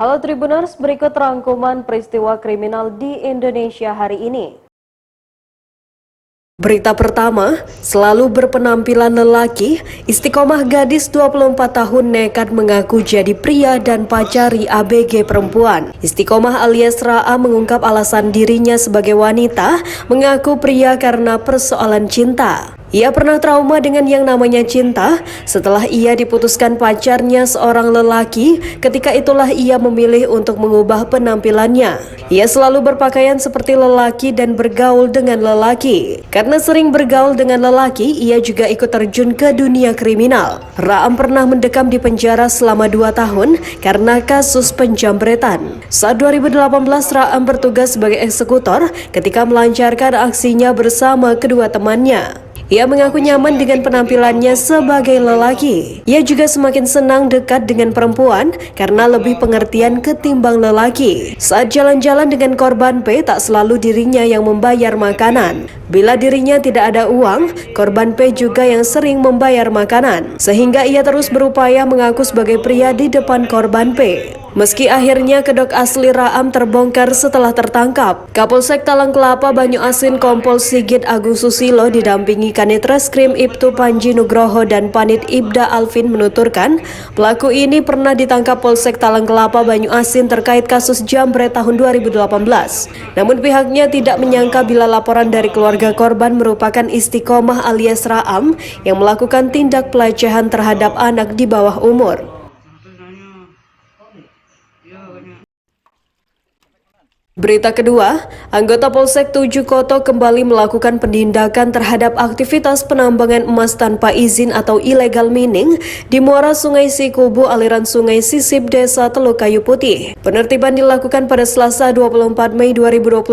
Halo Tribuners, berikut rangkuman peristiwa kriminal di Indonesia hari ini. Berita pertama, selalu berpenampilan lelaki, istiqomah gadis 24 tahun nekat mengaku jadi pria dan pacari ABG perempuan. Istiqomah alias Ra'a mengungkap alasan dirinya sebagai wanita, mengaku pria karena persoalan cinta. Ia pernah trauma dengan yang namanya cinta setelah ia diputuskan pacarnya seorang lelaki. Ketika itulah ia memilih untuk mengubah penampilannya. Ia selalu berpakaian seperti lelaki dan bergaul dengan lelaki. Karena sering bergaul dengan lelaki, ia juga ikut terjun ke dunia kriminal. Ra'am pernah mendekam di penjara selama 2 tahun karena kasus penjambretan. Saat 2018, Ra'am bertugas sebagai eksekutor ketika melancarkan aksinya bersama kedua temannya. Ia mengaku nyaman dengan penampilannya sebagai lelaki. Ia juga semakin senang dekat dengan perempuan karena lebih pengertian ketimbang lelaki. Saat jalan-jalan dengan korban P, tak selalu dirinya yang membayar makanan. Bila dirinya tidak ada uang, korban P juga yang sering membayar makanan. Sehingga ia terus berupaya mengaku sebagai pria di depan korban P. Meski akhirnya kedok asli Ra'am terbongkar setelah tertangkap, Kapolsek Talang Kelapa Banyuasin Kompol Sigit Agung Susilo didampingi Kanit Reskrim Ibtu Panji Nugroho dan Panit Ibda Alvin menuturkan pelaku ini pernah ditangkap Polsek Talang Kelapa Banyuasin terkait kasus jambret tahun 2018. Namun pihaknya tidak menyangka bila laporan dari keluarga korban merupakan istiqomah alias Ra'am yang melakukan tindak pelecehan terhadap anak di bawah umur. Berita kedua, anggota Polsek 7 Koto kembali melakukan penindakan terhadap aktivitas penambangan emas tanpa izin atau illegal mining di muara Sungai Sikubu, aliran Sungai Sisip, Desa Teluk Kayu Putih. Penertiban dilakukan pada Selasa 24 Mei 2022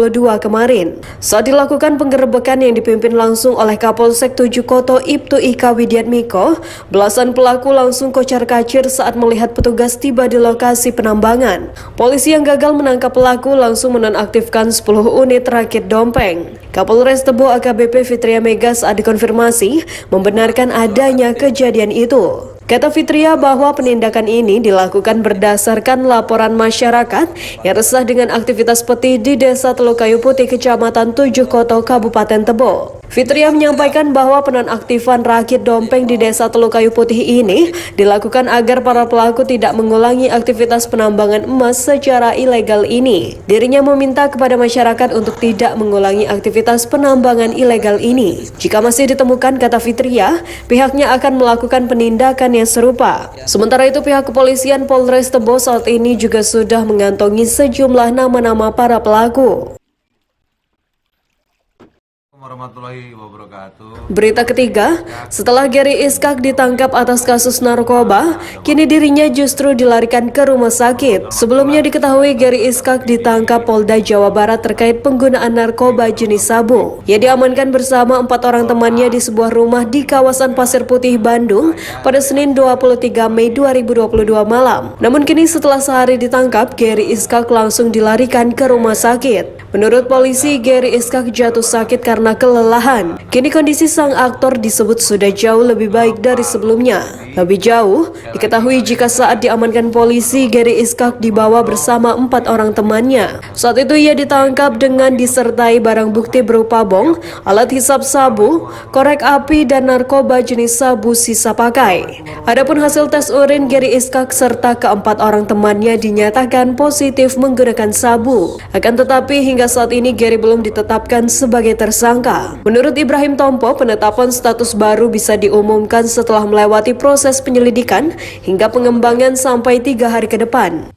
kemarin. Saat dilakukan penggerebekan yang dipimpin langsung oleh Kapolsek 7 Koto Ibtu Ika Widiatmiko, belasan pelaku langsung kocar-kacir saat melihat petugas tiba di lokasi penambangan. Polisi yang gagal menangkap pelaku langsung menonaktifkan 10 unit rakit dompeng. Kapolres Tebo AKBP Fitria Mega saat dikonfirmasi membenarkan adanya kejadian itu. Kata Fitria bahwa penindakan ini dilakukan berdasarkan laporan masyarakat yang resah dengan aktivitas peti di Desa Teluk Kayu Putih, Kecamatan 7 Koto, Kabupaten Tebo. Fitria menyampaikan bahwa penonaktifan rakit dompeng di Desa Teluk Kayu Putih ini dilakukan agar para pelaku tidak mengulangi aktivitas penambangan emas secara ilegal ini. Dirinya meminta kepada masyarakat untuk tidak mengulangi aktivitas penambangan ilegal ini. Jika masih ditemukan, kata Fitria, pihaknya akan melakukan penindakan yang serupa. Sementara itu, pihak kepolisian Polres Tebo saat ini juga sudah mengantongi sejumlah nama-nama para pelaku. Warahmatullahi wabarakatuh. Berita ketiga, setelah Gary Iskak ditangkap atas kasus narkoba, kini dirinya justru dilarikan ke rumah sakit. Sebelumnya diketahui Gary Iskak ditangkap Polda Jawa Barat terkait penggunaan narkoba jenis sabu. Ia diamankan bersama 4 orang temannya di sebuah rumah di kawasan Pasir Putih, Bandung pada Senin 23 Mei 2022 malam. Namun kini setelah sehari ditangkap, Gary Iskak langsung dilarikan ke rumah sakit. Menurut polisi, Gary Iskak jatuh sakit karena kelelahan. Kini kondisi sang aktor disebut sudah jauh lebih baik dari sebelumnya. Lebih jauh, diketahui jika saat diamankan polisi, Gary Iskak dibawa bersama 4 orang temannya. Saat itu ia ditangkap dengan disertai barang bukti berupa bong, alat hisap sabu, korek api, dan narkoba jenis sabu sisa pakai. Adapun hasil tes urin Gary Iskak serta keempat orang temannya dinyatakan positif menggunakan sabu. Akan tetapi hingga saat ini Gary belum ditetapkan sebagai tersangka. Menurut Ibrahim Tompo, penetapan status baru bisa diumumkan setelah melewati proses penyelidikan hingga pengembangan sampai 3 hari ke depan.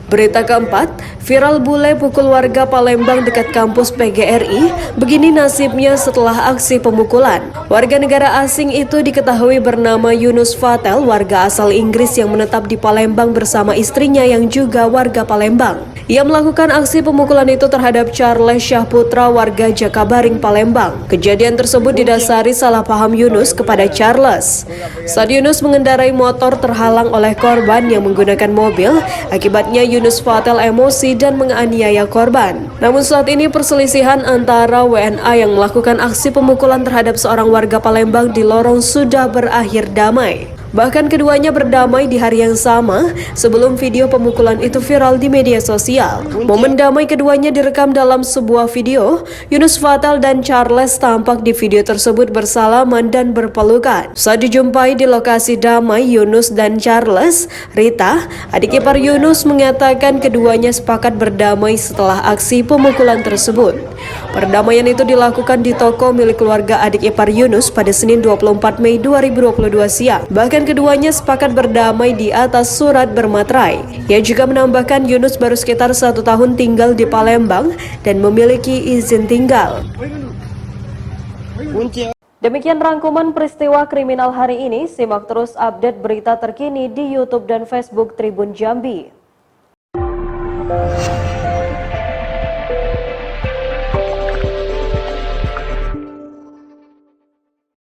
Berita keempat, viral bule pukul warga Palembang dekat kampus PGRI. Begini nasibnya setelah aksi pemukulan. Warga negara asing itu diketahui bernama Yunus Fatel, warga asal Inggris yang menetap di Palembang bersama istrinya yang juga warga Palembang. Ia melakukan aksi pemukulan itu terhadap Charles Syahputra, warga Jakabaring, Palembang. Kejadian tersebut didasari salah paham Yunus kepada Charles. Saat Yunus mengendarai motor terhalang oleh korban yang menggunakan mobil, akibatnya Yunus Fatel emosi dan menganiaya korban. Namun saat ini perselisihan antara WNA yang melakukan aksi pemukulan terhadap seorang warga Palembang di Lorong sudah berakhir damai. Bahkan keduanya berdamai di hari yang sama sebelum video pemukulan itu viral di media sosial. Momen damai keduanya direkam dalam sebuah video. Yunus Fatal dan Charles tampak di video tersebut bersalaman dan berpelukan. Saat dijumpai di lokasi damai Yunus dan Charles, Rita, adik ipar Yunus, mengatakan keduanya sepakat berdamai setelah aksi pemukulan tersebut. Perdamaian itu dilakukan di toko milik keluarga adik ipar Yunus pada Senin 24 Mei 2022 siang. Bahkan keduanya sepakat berdamai di atas surat bermaterai. Ia juga menambahkan Yunus baru sekitar 1 tahun tinggal di Palembang dan memiliki izin tinggal. Demikian rangkuman peristiwa kriminal hari ini. Simak terus update berita terkini di YouTube dan Facebook Tribun Jambi.